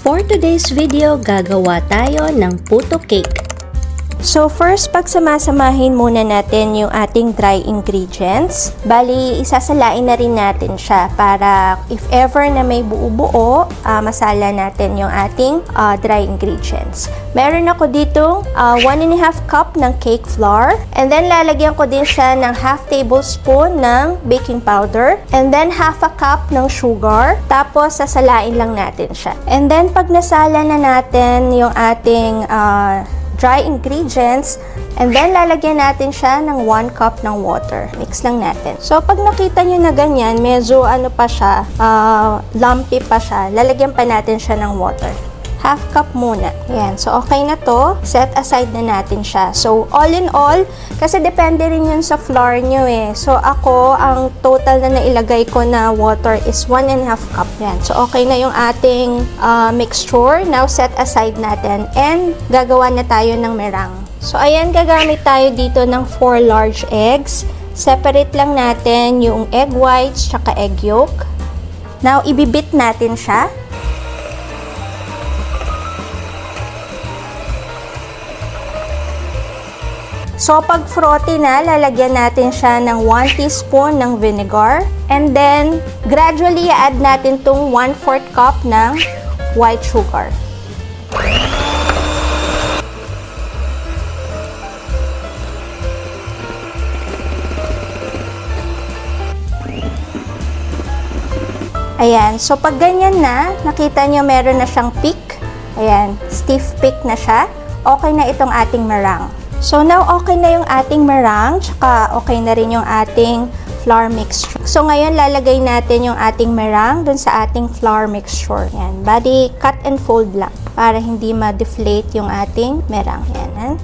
For today's video, gagawa tayo ng puto cake. So first, pagsamasamahin muna natin yung ating dry ingredients. Bali, isasalain na rin natin siya para if ever na may buo-buo, masala natin yung ating dry ingredients. Meron ako dito 1.5 cup ng cake flour. And then, lalagyan ko din siya ng half tablespoon ng baking powder. And then, half a cup ng sugar. Tapos, sasalain lang natin siya. And then, pag nasala na natin yung ating dry ingredients, and then lalagyan natin siya ng 1 cup ng water. Mix lang natin. So, pag nakita nyo na ganyan, medyo ano pa siya, lumpy pa siya, lalagyan pa natin siya ng water. Half cup muna. Ayan. So, okay na to. Set aside na natin siya. So, all in all, kasi depende rin yun sa flour nyo eh. So, ako, ang total na nailagay ko na water is 1.5 cup. Ayan. So, okay na yung ating mixture. Now, set aside natin. And, gagawa na tayo ng meringue. So, ayan, gagamit tayo dito ng 4 large eggs. Separate lang natin yung egg whites tsaka egg yolk. Now, ibibit natin siya. So, pag frothy na, lalagyan natin siya ng 1 teaspoon ng vinegar. And then, gradually add natin tong 1/4 cup ng white sugar. Ayan. So, pag ganyan na, nakita nyo meron na siyang peak. Ayan. Stiff peak na siya. Okay na itong ating meringue. So, now, okay na yung ating meringue, tsaka okay na rin yung ating flour mixture. So, ngayon, lalagay natin yung ating meringue dun sa ating flour mixture. Yan. Bali, cut and fold lang para hindi ma-deflate yung ating meringue. Yan.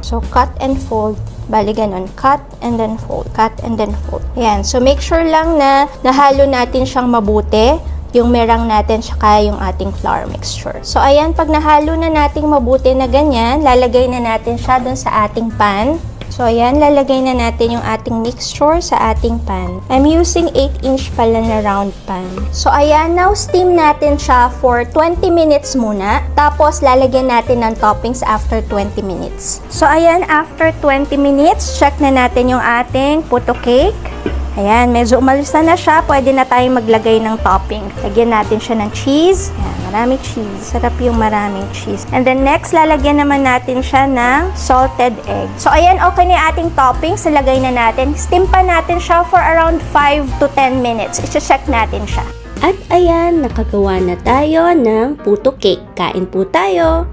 So, cut and fold. Bali, ganun. Cut and then fold. Cut and then fold. Yan. So, make sure lang na nahalo natin siyang mabuti. Yung meringue natin saka yung ating flour mixture. So, ayan, pag nahalo na nating mabuti na ganyan, lalagay na natin siya dun sa ating pan. So, ayan, lalagay na natin yung ating mixture sa ating pan. I'm using 8-inch pala na round pan. So, ayan, now steam natin siya for 20 minutes muna. Tapos, lalagyan natin ng toppings after 20 minutes. So, ayan, after 20 minutes, check na natin yung ating puto cake. Ayan, medyo umalis na siya. Pwede na tayong maglagay ng topping. Lagyan natin siya ng cheese. Ayan, maraming cheese. Sarap yung maraming cheese. And then next, lalagyan naman natin siya ng salted egg. So, ayan, okay na yung ating toppings. Ilagay na natin. Steam pa natin siya for around 5 to 10 minutes. I-check natin siya. At ayan, nakagawa na tayo ng puto cake. Kain po tayo!